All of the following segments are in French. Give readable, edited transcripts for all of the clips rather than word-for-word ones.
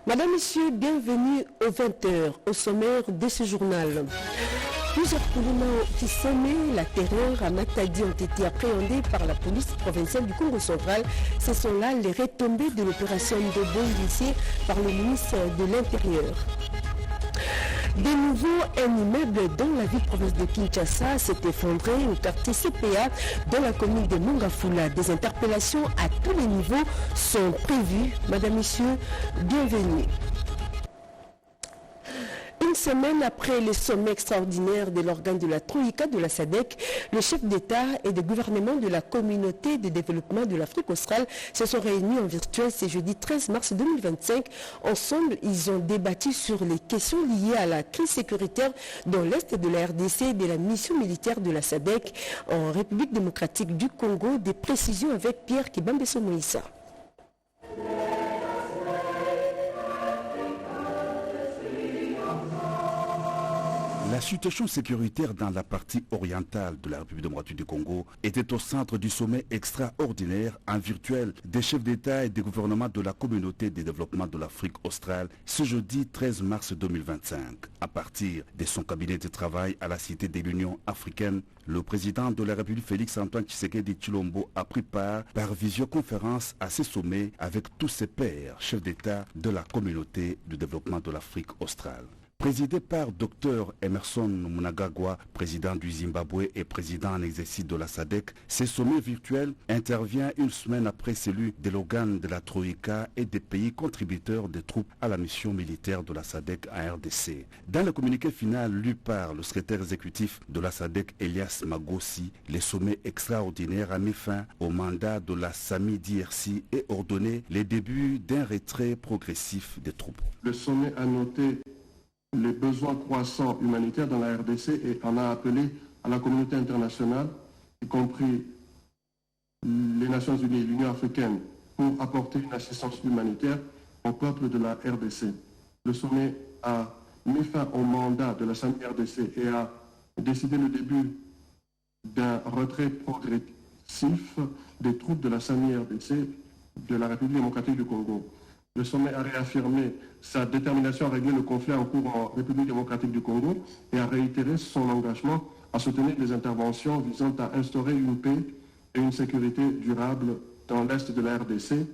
Madame, Messieurs, bienvenue aux 20h, au sommaire de ce journal. Plusieurs Koulouna qui semaient la terreur à Matadi ont été appréhendés par la police provinciale du Congo central. Ce sont là les retombées de l'opération de bombe initiée par le ministre de l'Intérieur. De nouveau, un immeuble dans la ville-province de Kinshasa s'est effondré au quartier CPA dans la commune de Mongafula. Des interpellations à tous les niveaux sont prévues. Madame, Messieurs, bienvenue. Une semaine après le sommet extraordinaire de l'organe de la Troïka de la SADC, le chef d'État et de gouvernement de la communauté de développement de l'Afrique australe se sont réunis en virtuel ce jeudi 13 mars 2025. Ensemble, ils ont débattu sur les questions liées à la crise sécuritaire dans l'est de la RDC et de la mission militaire de la SADC en République démocratique du Congo. Des précisions avec Pierre Kibambeso-Moïsa. La situation sécuritaire dans la partie orientale de la République démocratique du Congo était au centre du sommet extraordinaire en virtuel des chefs d'État et des gouvernements de la communauté de développement de l'Afrique australe ce jeudi 13 mars 2025. À partir de son cabinet de travail à la Cité de l'Union africaine, le président de la République Félix-Antoine Tshisekedi Tshilombo a pris part par visioconférence à ce sommet avec tous ses pairs, chefs d'État de la communauté de développement de l'Afrique australe. Présidé par Dr Emerson Mnangagwa, président du Zimbabwe et président en exercice de la SADC, ce sommet virtuel intervient une semaine après celui de l'organe de la Troïka et des pays contributeurs des troupes à la mission militaire de la SADC en RDC. Dans le communiqué final lu par le secrétaire exécutif de la SADC, Elias Magossi, le sommet extraordinaire a mis fin au mandat de la SAMI-DRC et ordonné les débuts d'un retrait progressif des troupes. Le sommet a noté les besoins croissants humanitaires dans la RDC et en a appelé à la communauté internationale, y compris les Nations Unies et l'Union africaine, pour apporter une assistance humanitaire au peuple de la RDC. Le sommet a mis fin au mandat de la SAMI-RDC et a décidé le début d'un retrait progressif des troupes de la SAMI-RDC de la République démocratique du Congo. Le sommet a réaffirmé sa détermination à régler le conflit en cours en République démocratique du Congo et a réitéré son engagement à soutenir les interventions visant à instaurer une paix et une sécurité durable dans l'est de la RDC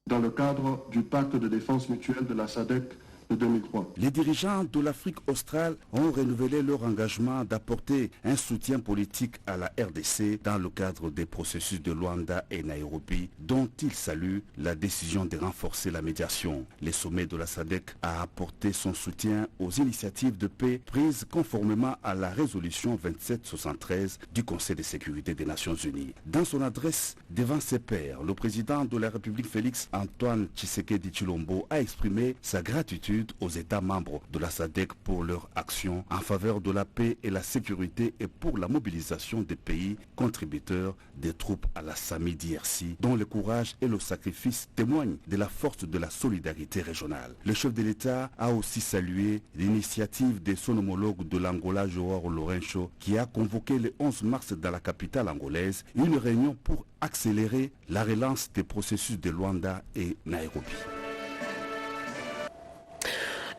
dans le cadre du pacte de défense mutuelle de la SADC de 2003. Les dirigeants de l'Afrique australe ont renouvelé leur engagement d'apporter un soutien politique à la RDC dans le cadre des processus de Luanda et Nairobi, dont ils saluent la décision de renforcer la médiation. Le sommet de la SADC a apporté son soutien aux initiatives de paix prises conformément à la résolution 2773 du Conseil de sécurité des Nations Unies. Dans son adresse devant ses pairs, le président de la République Félix-Antoine Tshisekedi Tshilombo a exprimé sa gratitude aux États membres de la SADC pour leur action en faveur de la paix et la sécurité et pour la mobilisation des pays contributeurs des troupes à la SAMI-DRC, dont le courage et le sacrifice témoignent de la force de la solidarité régionale. Le chef de l'État a aussi salué l'initiative de son homologue de l'Angola, Joao Lourenço, qui a convoqué le 11 mars dans la capitale angolaise une réunion pour accélérer la relance des processus de Luanda et Nairobi.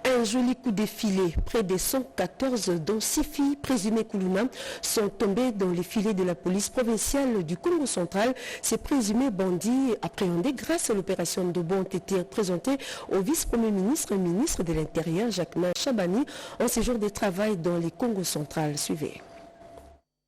Un joli coup de filet. Près de 114 dont 6 filles présumées Koulouna sont tombées dans les filets de la police provinciale du Congo central. Ces présumés bandits appréhendés grâce à l'opération Dobo ont été présentés au vice-premier ministre et ministre de l'Intérieur, Jacquemain Chabani, en séjour de travail dans les Congo central. Suivez.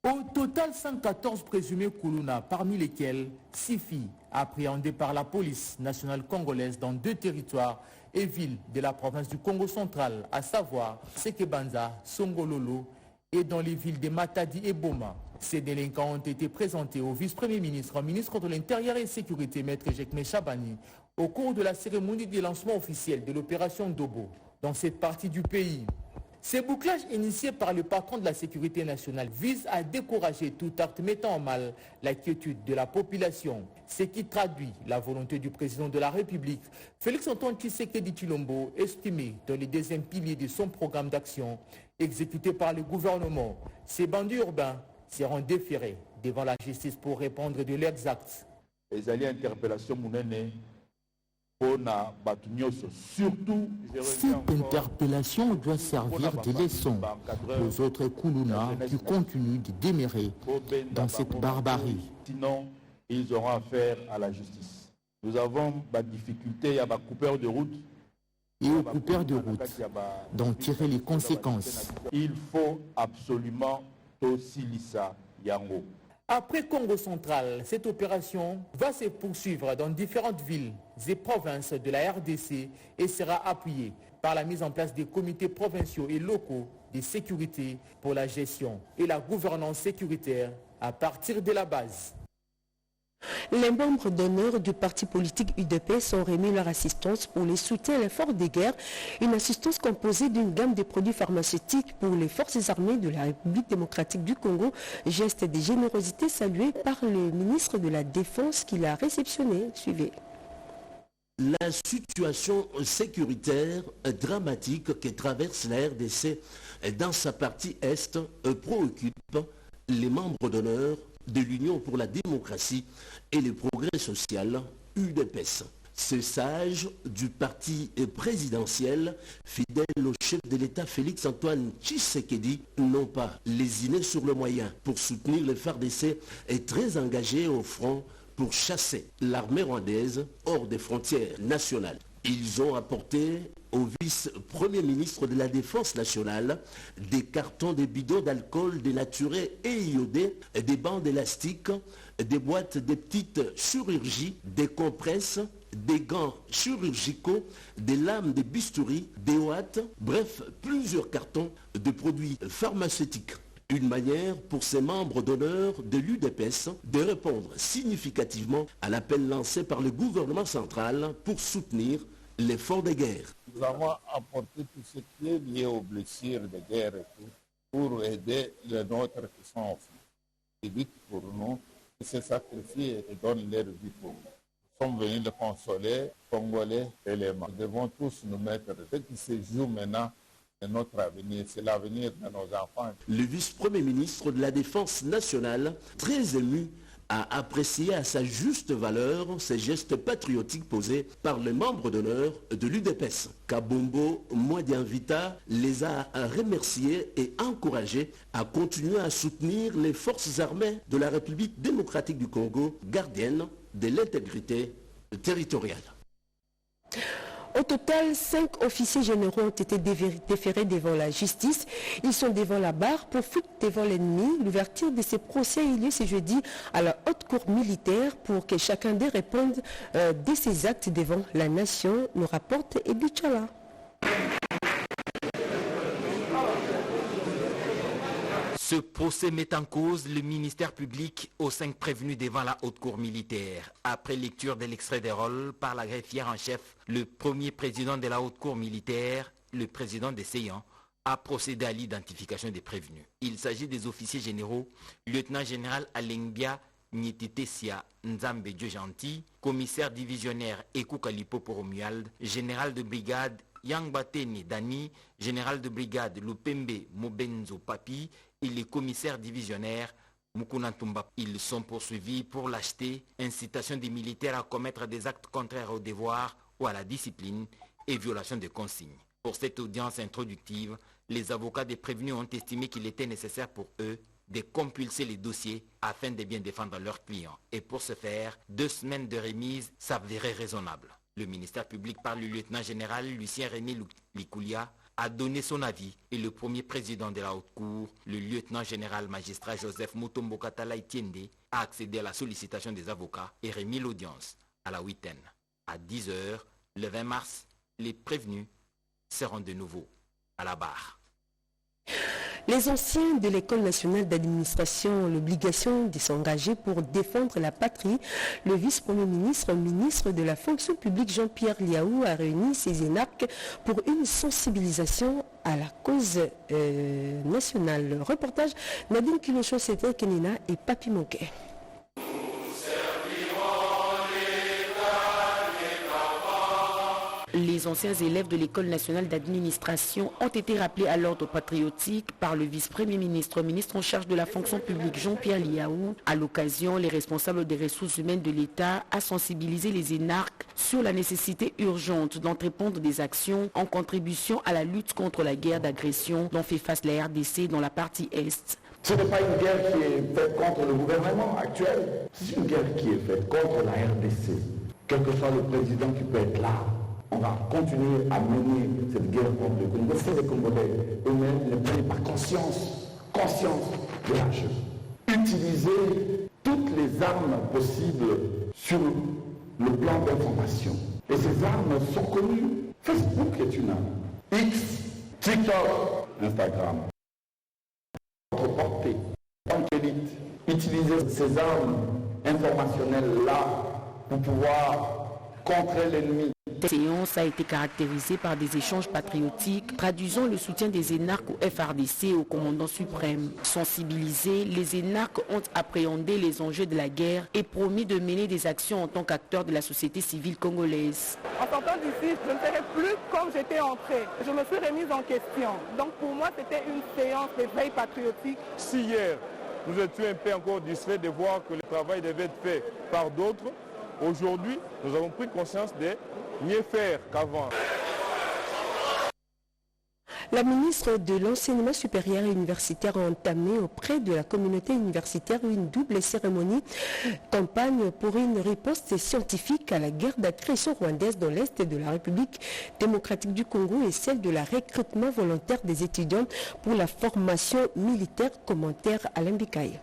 Au total, 114 présumés Koulouna, parmi lesquels 6 filles appréhendées par la police nationale congolaise dans 2 territoires et villes de la province du Congo central, à savoir Sekebanza, Songololo et dans les villes de Matadi et Boma. Ces délinquants ont été présentés au vice-premier ministre, ministre de l'Intérieur et Sécurité, maître Jacquemain Chabani, au cours de la cérémonie de lancement officiel de l'opération Dobo dans cette partie du pays. Ces bouclages initiés par le patron de la sécurité nationale visent à décourager tout acte mettant en mal la quiétude de la population, ce qui traduit la volonté du président de la République, Félix-Antoine Tshisekedi Tshilombo, exprimé dans les 2e piliers de son programme d'action exécuté par le gouvernement. Ces bandits urbains seront déférés devant la justice pour répondre de leurs actes. Les alliés interpellation mounene Surtout, cette interpellation doit servir de leçon aux autres Koulouna qui continuent de démérer dans cette barbarie. Sinon, ils auront affaire à la justice. Nous avons des difficultés, il y a des coupeurs de route. Et aux coupeurs de route d'en tirer les conséquences. Il faut absolument aussi Lissa Yango. Après Congo central, cette opération va se poursuivre dans différentes villes et provinces de la RDC et sera appuyée par la mise en place des comités provinciaux et locaux de sécurité pour la gestion et la gouvernance sécuritaire à partir de la base. Les membres d'honneur du parti politique UDPS ont remis leur assistance pour les soutiens à l'effort de guerre, une assistance composée d'une gamme de produits pharmaceutiques pour les forces armées de la République démocratique du Congo, geste de générosité salué par le ministre de la Défense qui l'a réceptionné. Suivez. La situation sécuritaire dramatique que traverse la RDC dans sa partie Est préoccupe les membres d'honneur de l'Union pour la démocratie et le progrès social, UDPS. Ces sages du parti présidentiel, fidèles au chef de l'État Félix-Antoine Tshisekedi, n'ont pas lésiné sur le moyen pour soutenir le FARDC et très engagés au front pour chasser l'armée rwandaise hors des frontières nationales. Ils ont apporté au vice-premier ministre de la Défense nationale des cartons de bidons d'alcool dénaturés et iodés, des bandes élastiques, des boîtes de petites chirurgies, des compresses, des gants chirurgicaux, des lames de bistouri, des ouates, bref, plusieurs cartons de produits pharmaceutiques. Une manière pour ces membres d'honneur de l'UDPS de répondre significativement à l'appel lancé par le gouvernement central pour soutenir l'effort de guerre. Nous avons apporté tout ce qui est lié aux blessures de guerre et tout pour aider les nôtres qui sont en fuite. Ils luttent pour nous, ils se sacrifient et donnent leur vie pour nous. Nous sommes venus de consoler, Congolais et les Maliens. Nous devons tous nous mettre. Ce qui se joue maintenant, c'est notre avenir, c'est l'avenir de nos enfants. Le vice-premier ministre de la Défense nationale, très ému, a apprécié à sa juste valeur ces gestes patriotiques posés par les membres d'honneur de l'UDPS. Kabombo Mwadianvita les a remerciés et encouragés à continuer à soutenir les forces armées de la République démocratique du Congo, gardiennes de l'intégrité territoriale. Au total, 5 officiers généraux ont été déférés devant la justice. Ils sont devant la barre pour fuite devant l'ennemi. L'ouverture de ces procès a eu lieu ce jeudi à la haute cour militaire pour que chacun d'eux réponde de ses actes devant la nation, nous rapporte Ebi Tchala. Ce procès met en cause le ministère public aux 5 prévenus devant la haute cour militaire. Après lecture de l'extrait des rôles par la greffière en chef, le premier président de la haute cour militaire, le président des Seyans, a procédé à l'identification des prévenus. Il s'agit des officiers généraux, lieutenant-général Alengbia Nietetesia Nzambe Dieu Gentil, commissaire divisionnaire Ekou Kalipo Poromuald, général de brigade Yangbatene Dani, général de brigade Lupembe Mobenzo Papi et les commissaires divisionnaires Mukuna Tumba. Ils sont poursuivis pour lâcheté, incitation des militaires à commettre des actes contraires au devoir ou à la discipline et violation des consignes. Pour cette audience introductive, les avocats des prévenus ont estimé qu'il était nécessaire pour eux de compulser les dossiers afin de bien défendre leurs clients. Et pour ce faire, 2 semaines de remise s'avéraient raisonnables. Le ministère public par le lieutenant-général Lucien René Likoulia a donné son avis et le premier président de la haute cour, le lieutenant-général magistrat Joseph Mutombo Katala Etiende, a accédé à la sollicitation des avocats et remis l'audience à la 8e. À 10h, le 20 mars, les prévenus seront de nouveau à la barre. Les anciens de l'École nationale d'administration ont l'obligation de s'engager pour défendre la patrie. Le vice-premier ministre, ministre de la fonction publique Jean-Pierre Liaou a réuni ses énarques pour une sensibilisation à la cause nationale. Reportage Nadine Kilocho, c'était Kenina et Papi Monquet. Les les anciens élèves de l'École nationale d'administration ont été rappelés à l'ordre patriotique par le vice-premier ministre, ministre en charge de la fonction publique Jean-Pierre Liaou. À l'occasion, les responsables des ressources humaines de l'État a sensibilisé les énarques sur la nécessité urgente d'entreprendre des actions en contribution à la lutte contre la guerre d'agression dont fait face la RDC dans la partie Est. Ce n'est pas une guerre qui est faite contre le gouvernement actuel, c'est une guerre qui est faite contre la RDC. Quel que soit le président qui peut être là, on va continuer à mener cette guerre contre le Congo. C'est les Congolais eux-mêmes ne prennent pas conscience de la chose. Utiliser toutes les armes possibles sur le plan d'information. Et ces armes sont connues. Facebook est une arme. X, TikTok, Instagram. Portée, élite, utiliser ces armes informationnelles-là pour pouvoir contrer l'ennemi. Cette séance a été caractérisée par des échanges patriotiques traduisant le soutien des énarques au FARDC et au commandant suprême. Sensibilisés, les énarques ont appréhendé les enjeux de la guerre et promis de mener des actions en tant qu'acteurs de la société civile congolaise. En sortant d'ici, je ne serai plus comme j'étais entrée. Je me suis remise en question. Donc pour moi, c'était une séance d'éveil patriotique. Si hier, nous étions un peu encore distraits de voir que le travail devait être fait par d'autres, aujourd'hui, nous avons pris conscience de mieux faire qu'avant. La ministre de l'Enseignement supérieur et universitaire a entamé auprès de la communauté universitaire une double cérémonie, campagne pour une riposte scientifique à la guerre d'agression rwandaise dans l'Est de la République démocratique du Congo et celle de la recrutement volontaire des étudiants pour la formation militaire. Commentaire Alain Bikaye.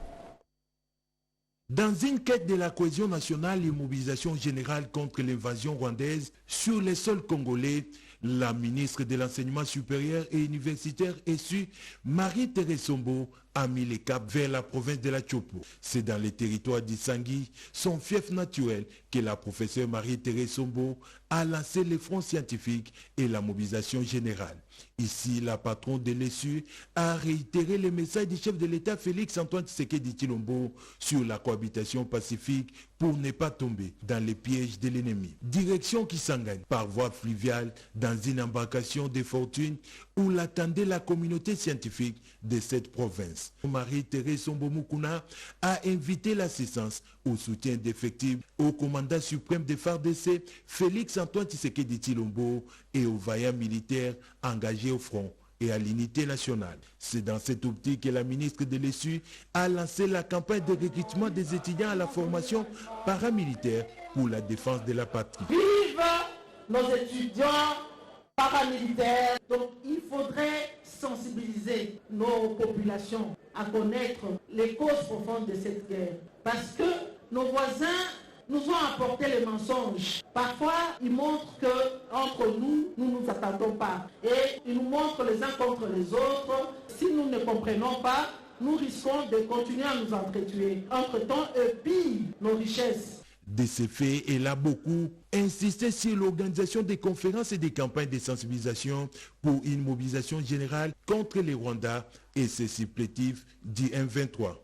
Dans une quête de la cohésion nationale et mobilisation générale contre l'invasion rwandaise sur les sols congolais, la ministre de l'Enseignement supérieur et universitaire SU, Marie-Thérèse Sombo, a mis les caps vers la province de la Tchopo. C'est dans les territoires d'Issangui, son fief naturel, que la professeure Marie-Thérèse Sombo a lancé les fronts scientifiques et la mobilisation générale. Ici, la patronne de l'ESU a réitéré le message du chef de l'État Félix-Antoine Tshisekedi Tshilombo sur la cohabitation pacifique pour ne pas tomber dans les pièges de l'ennemi. Direction Kisangani, par voie fluviale, dans une embarcation de fortune où l'attendait la communauté scientifique de cette province. Marie-Thérèse Sombo Mukuna a invité l'assistance au soutien d'effectifs au commandant suprême des FARDC, Félix-Antoine Tshisekedi Tshilombo, et aux vaillants militaires engagés au front et à l'unité nationale. C'est dans cette optique que la ministre de l'ESU a lancé la campagne de recrutement des étudiants à la formation paramilitaire pour la défense de la patrie. Vive nos étudiants paramilitaires! Donc il faudrait sensibiliser nos populations à connaître les causes profondes de cette guerre. Parce que nos voisins nous ont apporté les mensonges. Parfois, ils montrent qu'entre nous, nous ne nous attendons pas. Et ils nous montrent les uns contre les autres. Si nous ne comprenons pas, nous risquons de continuer à nous entretuer. Entre-temps, eux pillent nos richesses. De ces faits, elle a beaucoup insisté sur l'organisation des conférences et des campagnes de sensibilisation pour une mobilisation générale contre les Rwandais et ses supplétifs du M23.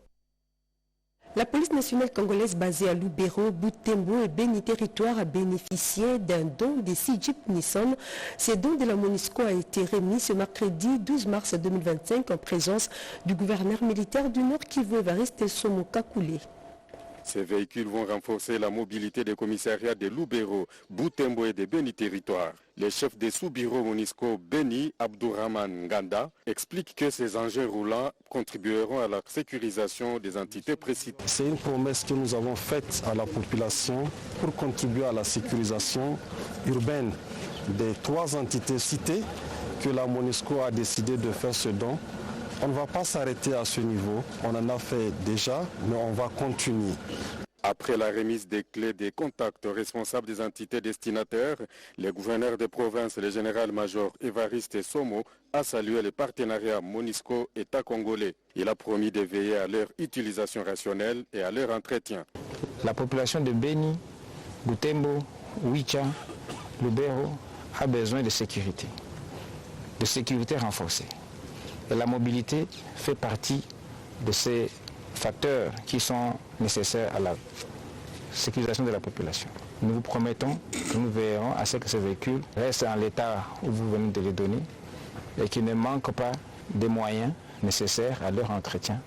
La police nationale congolaise basée à Lubero, Butembo et Beni Territoire a bénéficié d'un don des 6 Jeep Nissan. Ce don de la MONUSCO a été remis ce mercredi 12 mars 2025 en présence du gouverneur militaire du Nord Kivu, Evariste Somoka Koulé. Ces véhicules vont renforcer la mobilité des commissariats de Lubero, Butembo et de Beni Territoire. Le chef des sous-bureaux MONUSCO, Beni Abdourahman Nganda, explique que ces engins roulants contribueront à la sécurisation des entités précitées. C'est une promesse que nous avons faite à la population pour contribuer à la sécurisation urbaine des 3 entités citées que la MONUSCO a décidé de faire ce don. On ne va pas s'arrêter à ce niveau, on en a fait déjà, mais on va continuer. Après la remise des clés des contacts responsables des entités destinataires, le gouverneur de province, le général-major Evariste Somo, a salué le partenariat MONUSCO-État congolais. Il a promis de veiller à leur utilisation rationnelle et à leur entretien. La population de Beni, Butembo, Wicha, Lubero a besoin de sécurité renforcée. Et la mobilité fait partie de ces facteurs qui sont nécessaires à la sécurisation de la population. nous vous promettons que nous veillerons à ce que ces véhicules restent en l'état où vous venez de les donner et qu'ils ne manquent pas des moyens nécessaires à leur entretien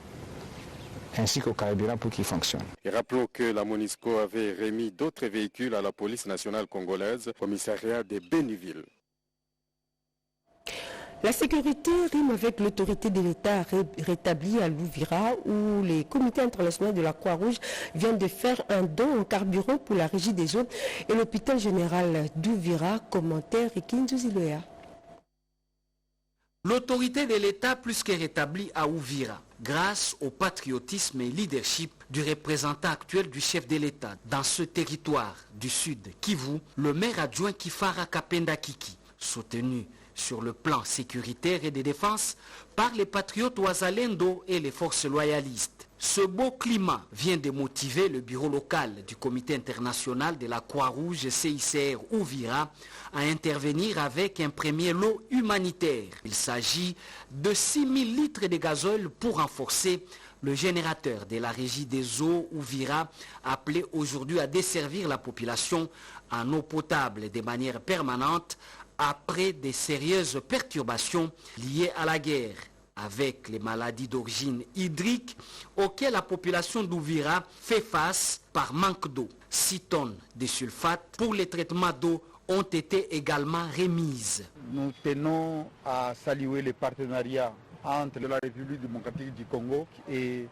ainsi qu'au carburant pour qu'ils fonctionnent. Et rappelons que la MONUSCO avait remis d'autres véhicules à la police nationale congolaise, commissariat de Béniville. La sécurité rime avec l'autorité de l'État rétablie à Louvira, où les comités internationaux de la Croix-Rouge viennent de faire un don en carburant pour la Régie des eaux et l'hôpital général d'Ouvira. Commentaire et Kinzuziloya. L'autorité de l'État plus que rétablie à Ouvira, grâce au patriotisme et leadership du représentant actuel du chef de l'État dans ce territoire du Sud Kivu, le maire adjoint Kifara Kapenda Kiki, soutenu sur le plan sécuritaire et de défense par les patriotes Ouazalendo et les forces loyalistes. Ce beau climat vient de motiver le bureau local du comité international de la Croix-Rouge CICR Ouvira à intervenir avec un premier lot humanitaire. Il s'agit de 6 000 litres de gazole pour renforcer le générateur de la régie des eaux Ouvira, appelé aujourd'hui à desservir la population en eau potable de manière permanente après des sérieuses perturbations liées à la guerre, avec les maladies d'origine hydrique auxquelles la population d'Ouvira fait face par manque d'eau. 6 tonnes de sulfate pour les traitements d'eau ont été également remises. Nous tenons à saluer le partenariat entre la République démocratique du Congo et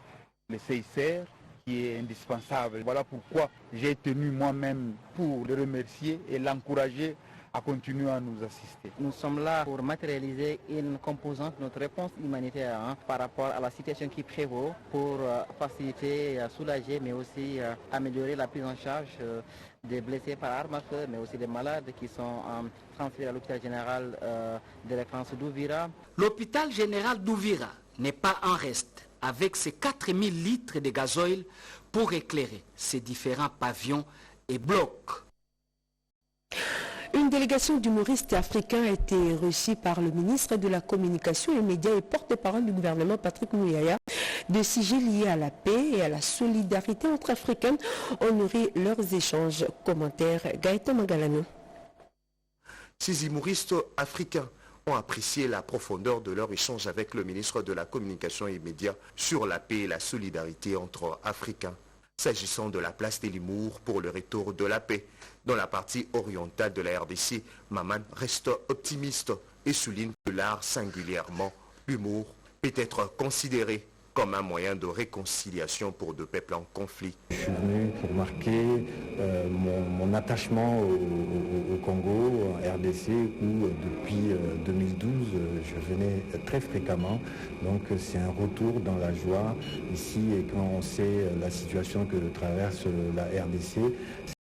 le CICR qui est indispensable. Voilà pourquoi j'ai tenu moi-même pour le remercier et l'encourager à continuer à nous assister. Nous sommes là pour matérialiser une composante de notre réponse humanitaire par rapport à la situation qui prévaut pour faciliter, soulager, mais aussi améliorer la prise en charge des blessés par arme à feu, mais aussi des malades qui sont transférés à l'hôpital général de référence d'Ouvira. L'hôpital général d'Ouvira n'est pas en reste avec ses 4000 litres de gazoil pour éclairer ses différents pavillons et blocs. Une délégation d'humoristes africains a été reçue par le ministre de la Communication et des Médias et porte-parole du gouvernement Patrick Mouyaya. De sujets liés à la paix et à la solidarité entre Africains ont nourri leurs échanges. Commentaire Gaëtan Magalano. Ces humoristes africains ont apprécié la profondeur de leur échange avec le ministre de la Communication et des Médias sur la paix et la solidarité entre Africains. S'agissant de la place de l'humour pour le retour de la paix, dans la partie orientale de la RDC, Maman reste optimiste et souligne que l'art, singulièrement l'humour, peut être considéré comme un moyen de réconciliation pour deux peuples en conflit. Je suis venu pour marquer mon attachement au Congo, en RDC, où depuis 2012, je venais très fréquemment. Donc c'est un retour dans la joie ici, et quand on sait la situation que traverse la RDC,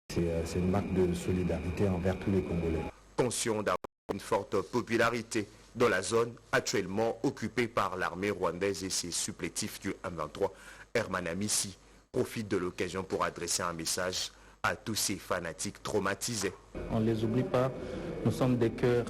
c'est une marque de solidarité envers tous les Congolais. Conscient d'avoir une forte popularité dans la zone actuellement occupée par l'armée rwandaise et ses supplétifs du M23, Herman Amissi profite de l'occasion pour adresser un message à tous ces fanatiques traumatisés. On ne les oublie pas, nous sommes des cœurs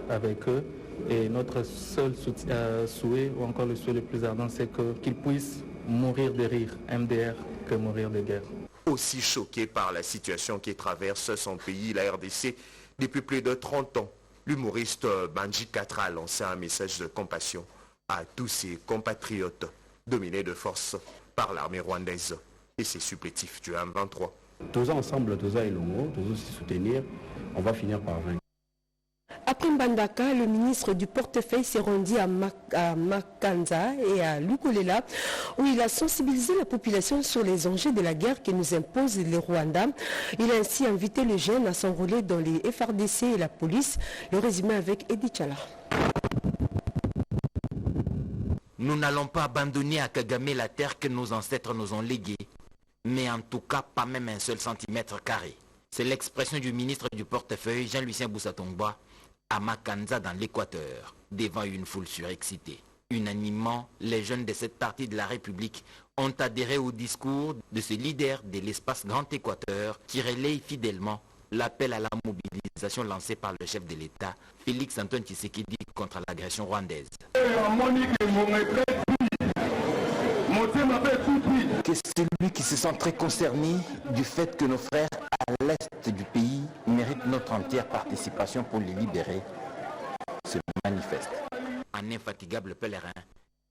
avec eux, et notre seul souhait, ou encore le souhait le plus ardent, c'est qu'ils puissent mourir de rire, MDR, que mourir de guerre. Aussi choqué par la situation qui traverse son pays, la RDC, depuis plus de 30 ans, l'humoriste Banji Katra a lancé un message de compassion à tous ses compatriotes dominés de force par l'armée rwandaise et ses supplétifs du M23. Tous ensemble, tous et l'homo, tous se soutenir, on va finir par vaincre. Après Mbandaka, le ministre du portefeuille s'est rendu à Makanza et à Lukolela, où il a sensibilisé la population sur les enjeux de la guerre que nous impose le Rwanda. Il a ainsi invité les jeunes à s'enrôler dans les FRDC et la police. Le résumé avec Edi Chala. Nous n'allons pas abandonner à Kagame la terre que nos ancêtres nous ont léguée, mais en tout cas pas même un seul centimètre carré. C'est l'expression du ministre du portefeuille Jean-Lucien Boussatongba à Makanza dans l'Équateur, devant une foule surexcitée. Unanimement, les jeunes de cette partie de la République ont adhéré au discours de ce leader de l'espace Grand Équateur qui relaye fidèlement l'appel à la mobilisation lancé par le chef de l'État, Félix Antoine Tshisekedi, contre l'agression rwandaise. Que celui qui se sent très concerné du fait que nos frères à l'est du pays méritent notre entière participation pour les libérer, se manifeste. Un infatigable pèlerin,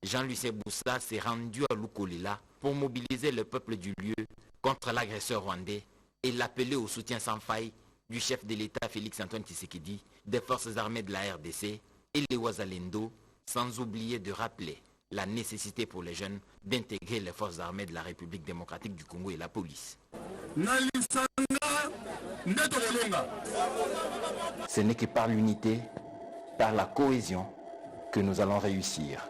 Jean-Lucien Boussa s'est rendu à Lukolila pour mobiliser le peuple du lieu contre l'agresseur rwandais et l'appeler au soutien sans faille du chef de l'État Félix-Antoine Tshisekedi, des forces armées de la RDC et les Ouazalendo, sans oublier de rappeler la nécessité pour les jeunes d'intégrer les forces armées de la République démocratique du Congo et la police. Ce n'est que par l'unité, par la cohésion, que nous allons réussir.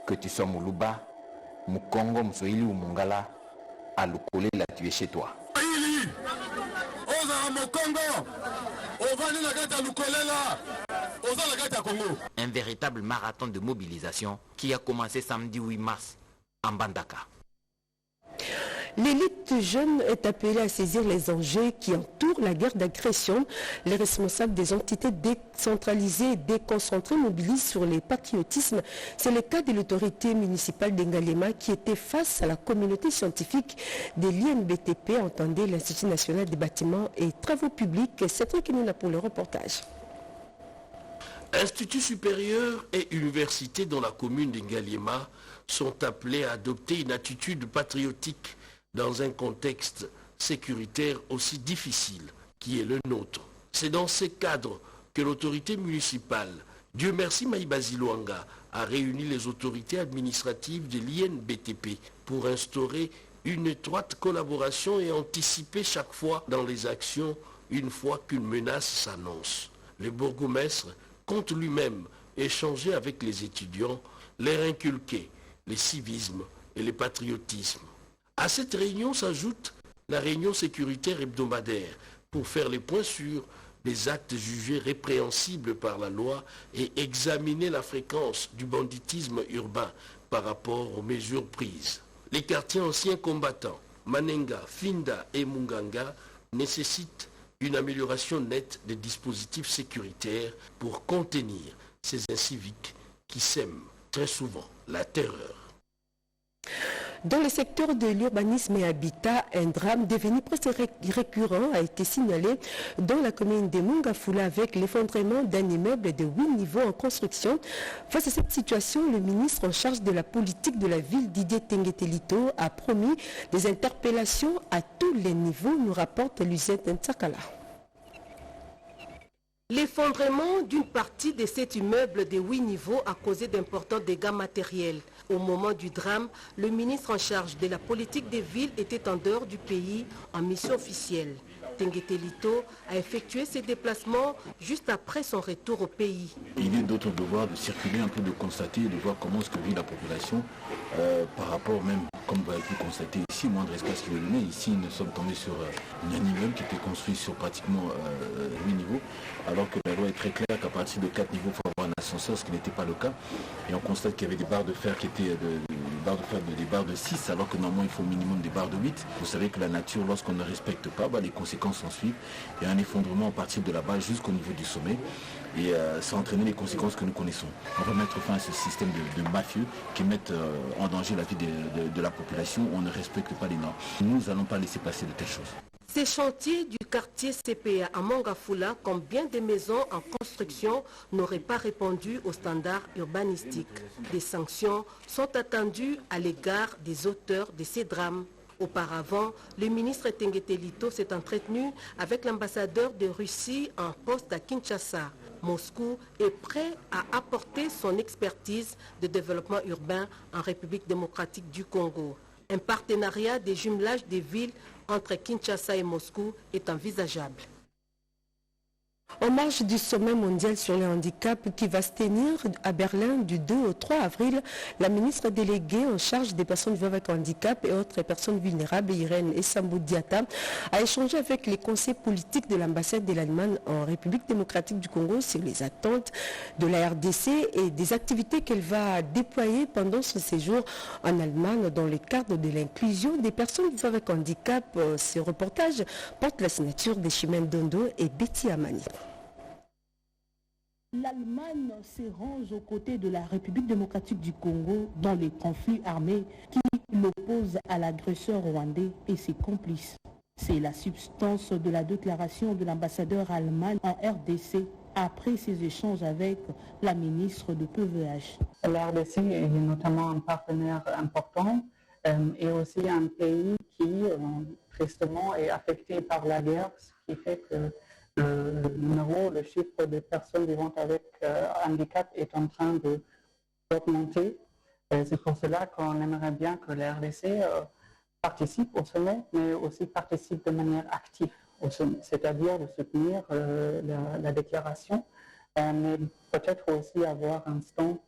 Que tu sois Moulouba, Moukongo, Moussouili ou Mungala, à Lukolila, tu es chez toi. Un véritable marathon de mobilisation qui a commencé samedi 8 mars en Bandaka. L'élite jeune est appelée à saisir les enjeux qui entourent la guerre d'agression. Les responsables des entités décentralisées et déconcentrées mobilisent sur les patriotismes. C'est le cas de l'autorité municipale d'Engalema qui était face à la communauté scientifique de l'INBTP, entendez l'Institut national des bâtiments et travaux publics. C'est toi qui nous a pour le reportage. Instituts supérieurs et universités dans la commune d'Engalema sont appelés à adopter une attitude patriotique dans un contexte sécuritaire aussi difficile qui est le nôtre. C'est dans ces cadres que l'autorité municipale, Dieu merci Maïbazi Luanga, a réuni les autorités administratives de l'INBTP pour instaurer une étroite collaboration et anticiper chaque fois dans les actions une fois qu'une menace s'annonce. Le bourgmestre compte lui-même échanger avec les étudiants, leur inculquer le civisme et le patriotisme. À cette réunion s'ajoute la réunion sécuritaire hebdomadaire pour faire les points sur les actes jugés répréhensibles par la loi et examiner la fréquence du banditisme urbain par rapport aux mesures prises. Les quartiers anciens combattants, Manenga, Finda et Munganga, nécessitent une amélioration nette des dispositifs sécuritaires pour contenir ces inciviques qui sèment très souvent la terreur. Dans le secteur de l'urbanisme et habitat, un drame devenu presque récurrent a été signalé dans la commune de Mungafula avec l'effondrement d'un immeuble de 8 niveaux en construction. Face à cette situation, le ministre en charge de la politique de la ville, Didier Tengetelito, a promis des interpellations à tous les niveaux, nous rapporte Lucette Ntsakala. L'effondrement d'une partie de cet immeuble de 8 niveaux a causé d'importants dégâts matériels. Au moment du drame, le ministre en charge de la politique des villes était en dehors du pays en mission officielle. Tengetelito a effectué ses déplacements juste après son retour au pays. Il est d'autre devoir de circuler un peu, de constater, de voir comment ce que vit la population par rapport même, comme vous avez pu constater ici, moindre espace qui est donné. Ici, nous sommes tombés sur un immeuble qui était construit sur pratiquement 8 niveaux, alors que la loi est très claire qu'à partir de 4 niveaux, il faut avoir un ascenseur, ce qui n'était pas le cas. Et on constate qu'il y avait des barres de fer qui étaient des barres de 6, alors que normalement il faut au minimum des barres de 8. Vous savez que la nature, lorsqu'on ne respecte pas, les conséquences s'en suivent. Il y a un effondrement à partir de la base jusqu'au niveau du sommet. Et ça a entraîné les conséquences que nous connaissons. On va mettre fin à ce système de mafieux qui mettent en danger la vie de la population. On ne respecte pas les normes. Nous n'allons pas laisser passer de telles choses. Ces chantiers du quartier CPA à Mongafula, comme bien des maisons en construction, n'auraient pas répondu aux standards urbanistiques. Des sanctions sont attendues à l'égard des auteurs de ces drames. Auparavant, le ministre Tengetelito s'est entretenu avec l'ambassadeur de Russie en poste à Kinshasa. Moscou est prêt à apporter son expertise de développement urbain en République démocratique du Congo. Un partenariat de jumelage des villes entre Kinshasa et Moscou est envisageable. En marge du sommet mondial sur le handicap qui va se tenir à Berlin du 2 au 3 avril, la ministre déléguée en charge des personnes vivant avec handicap et autres personnes vulnérables, Irène Essambou-Diata, a échangé avec les conseils politiques de l'ambassade de l'Allemagne en République démocratique du Congo sur les attentes de la RDC et des activités qu'elle va déployer pendant son séjour en Allemagne dans le cadre de l'inclusion des personnes vivant avec handicap. Ce reportage porte la signature de Chimène Dondo et Betty Amani. L'Allemagne se range aux côtés de la République démocratique du Congo dans les conflits armés qui l'opposent à l'agresseur rwandais et ses complices. C'est la substance de la déclaration de l'ambassadeur allemand en RDC après ses échanges avec la ministre de PVH. La RDC est notamment un partenaire important et aussi un pays qui, tristement, est affecté par la guerre, ce qui fait que le chiffre de personnes vivant avec handicap est en train d'augmenter. C'est pour cela qu'on aimerait bien que la RDC participe au sommet, mais aussi participe de manière active au sommet, c'est-à-dire de soutenir la déclaration, mais peut-être aussi avoir un stand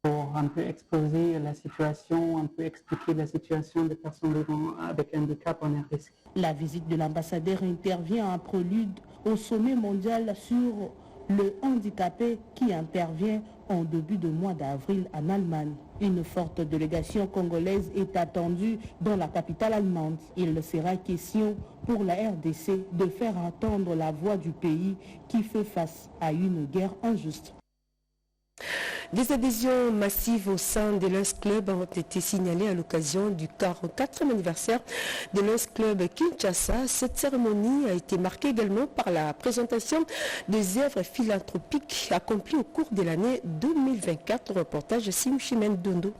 pour un peu exposer la situation, un peu expliquer la situation des personnes vivant avec handicap en RDC. La visite de l'ambassadeur intervient en prélude au sommet mondial sur le handicapé qui intervient en début de mois d'avril en Allemagne. Une forte délégation congolaise est attendue dans la capitale allemande. Il sera question pour la RDC de faire entendre la voix du pays qui fait face à une guerre injuste. Des adhésions massives au sein de Lions Club ont été signalées à l'occasion du 44e anniversaire de Lions Club Kinshasa. Cette cérémonie a été marquée également par la présentation des œuvres philanthropiques accomplies au cours de l'année 2024. Reportage Simchimen Dondo.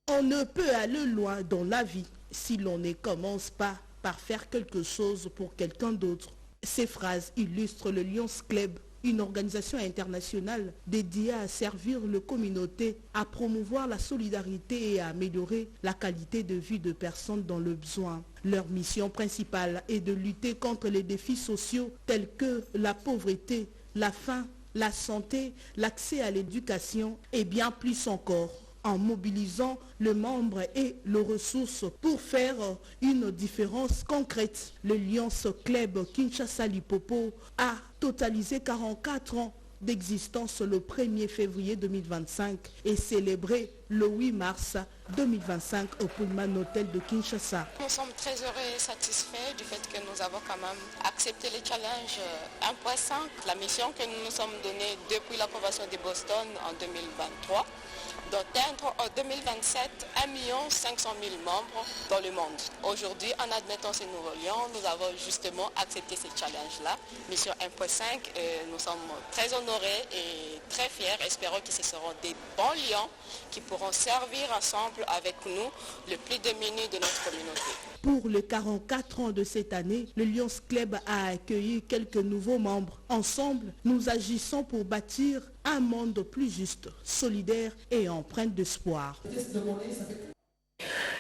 On ne peut aller loin dans la vie si l'on ne commence pas par faire quelque chose pour quelqu'un d'autre. Ces phrases illustrent le Lions Club, une organisation internationale dédiée à servir les communautés, à promouvoir la solidarité et à améliorer la qualité de vie de personnes dans le besoin. Leur mission principale est de lutter contre les défis sociaux tels que la pauvreté, la faim, la santé, l'accès à l'éducation et bien plus encore, en mobilisant le membre et les ressources pour faire une différence concrète. Le Lions Club Kinshasa Lipopo a totalisé 44 ans d'existence le 1er février 2025 et célébré le 8 mars 2025 au Pullman Hotel de Kinshasa. Nous sommes très heureux et satisfaits du fait que nous avons quand même accepté le challenge 1.5, la mission que nous nous sommes donnée depuis la Convention de Boston en 2023. D'atteindre en 2027 1 500 000 membres dans le monde. Aujourd'hui, en admettant ces nouveaux lions, nous avons justement accepté ce challenge-là, mission 1.5. Nous sommes très honorés et très fiers. Espérons que ce seront des bons lions qui pourront servir ensemble avec nous le plus démunis de notre communauté. Pour les 44 ans de cette année, le Lions Club a accueilli quelques nouveaux membres. Ensemble, nous agissons pour bâtir un monde plus juste, solidaire et empreint d'espoir.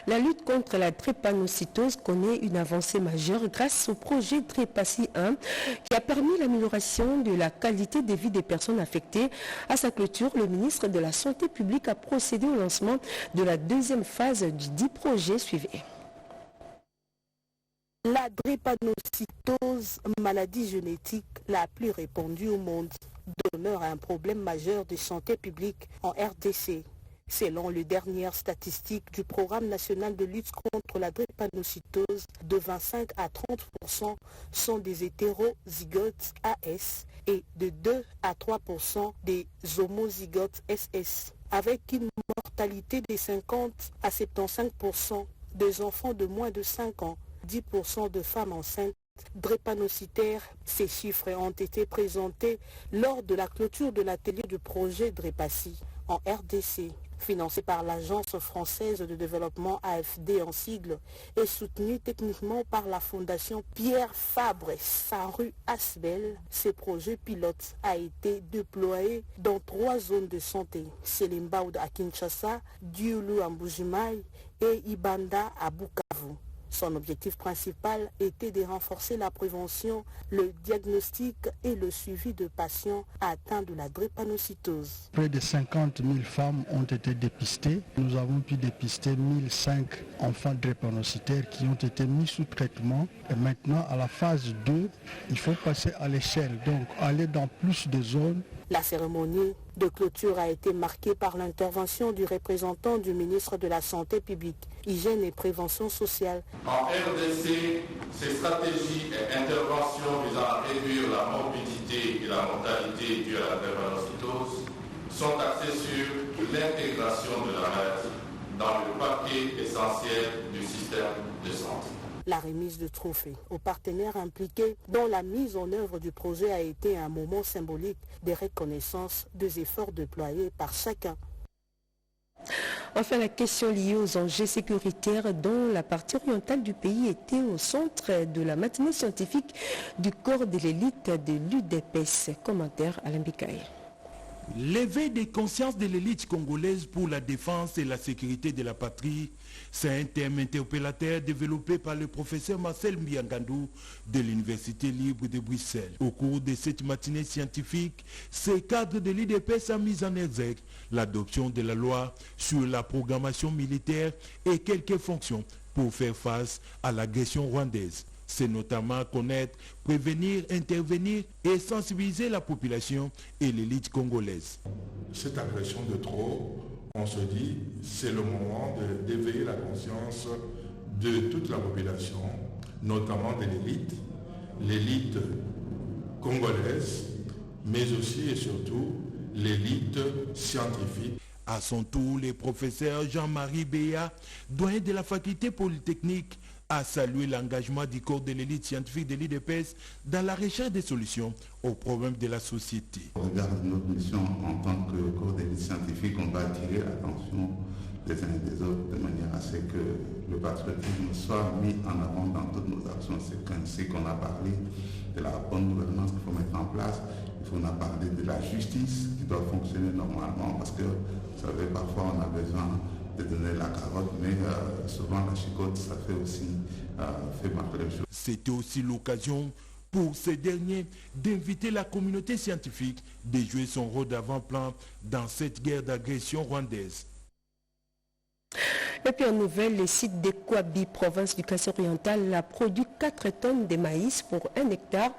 La lutte contre la drépanocytose connaît une avancée majeure grâce au projet Drépassi 1 qui a permis l'amélioration de la qualité de vie des personnes affectées. À sa clôture, le ministre de la Santé publique a procédé au lancement de la deuxième phase du dit projet. Suivi. La drépanocytose, maladie génétique la plus répandue au monde, demeure un problème majeur de santé publique en RDC. Selon les dernières statistiques du Programme national de lutte contre la drépanocytose, de 25 à 30% sont des hétérozygotes AS et de 2 à 3% des homozygotes SS, avec une mortalité de 50 à 75% des enfants de moins de 5 ans. 10% de femmes enceintes drépanocytaires. Ces chiffres ont été présentés lors de la clôture de l'atelier du projet Drépassi en RDC, financé par l'Agence française de développement AFD en sigle et soutenu techniquement par la Fondation Pierre Fabre Saru Asbel. Ce projet pilote a été déployé dans 3 zones de santé, Selimbaoud à Kinshasa, Diulu à Mbujimaï et Ibanda à Bukavu. Son objectif principal était de renforcer la prévention, le diagnostic et le suivi de patients atteints de la drépanocytose. Près de 50 000 femmes ont été dépistées. Nous avons pu dépister 1005 enfants drépanocytaires qui ont été mis sous traitement. Et maintenant, à la phase 2, il faut passer à l'échelle, donc aller dans plus de zones. La cérémonie de clôture a été marquée par l'intervention du représentant du ministre de la Santé publique, Hygiène et Prévention sociale. En RDC, ces stratégies et interventions visant à réduire la morbidité et la mortalité due à la drépanocytose sont axées sur l'intégration de la maladie dans le paquet essentiel du système de santé. La remise de trophées aux partenaires impliqués dans la mise en œuvre du projet a été un moment symbolique de reconnaissance des efforts déployés par chacun. Enfin, la question liée aux enjeux sécuritaires dont la partie orientale du pays était au centre de la matinée scientifique du corps de l'élite de l'UDPS. Commentaire Alain Bikaï. L'éveil des consciences de l'élite congolaise pour la défense et la sécurité de la patrie, c'est un thème interpellateur développé par le professeur Marcel Mbiangandou de l'Université libre de Bruxelles. Au cours de cette matinée scientifique, ce cadre de l'UDPS a mis en exergue l'adoption de la loi sur la programmation militaire et quelques fonctions pour faire face à l'agression rwandaise. C'est notamment connaître, prévenir, intervenir et sensibiliser la population et l'élite congolaise. Cette agression de trop, on se dit, c'est le moment d'éveiller la conscience de toute la population, notamment de l'élite congolaise, mais aussi et surtout l'élite scientifique. À son tour, le professeur Jean-Marie Béa, doyen de la faculté polytechnique, a salué l'engagement du corps de l'élite scientifique de l'UDPS dans la recherche des solutions aux problèmes de la société. Au regard de notre mission en tant que corps d'élite scientifique, on va attirer l'attention des uns et des autres de manière à ce que le patriotisme soit mis en avant dans toutes nos actions. C'est ainsi qu'on a parlé de la bonne gouvernance qu'il faut mettre en place. On a parlé de la justice qui doit fonctionner normalement parce que, vous savez, parfois on a besoin de donner la carotte, mais souvent la chicotte, ça fait aussi fait marquer les choses. C'était aussi l'occasion pour ces derniers d'inviter la communauté scientifique de jouer son rôle d'avant-plan dans cette guerre d'agression rwandaise. Et puis en nouvelle, le site de Kouabi, province du Kassai oriental, a produit 4 tonnes de maïs pour 1 hectare.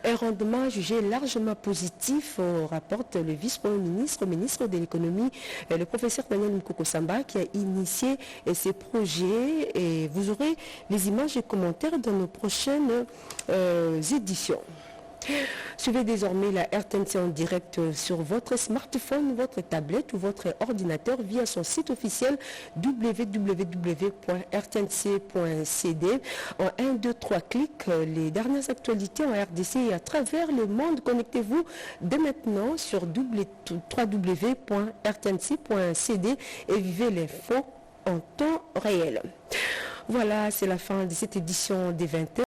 Un rendement jugé largement positif, rapporte le vice-premier ministre, ministre de l'économie, le professeur Daniel Mkoko Samba, qui a initié ces projets. Et vous aurez les images et commentaires dans nos prochaines éditions. Suivez désormais la RTNC en direct sur votre smartphone, votre tablette ou votre ordinateur via son site officiel www.rtnc.cd. En 1, 2, 3 clics, les dernières actualités en RDC et à travers le monde. Connectez-vous dès maintenant sur www.rtnc.cd et vivez l'info en temps réel. Voilà, c'est la fin de cette édition des 20h.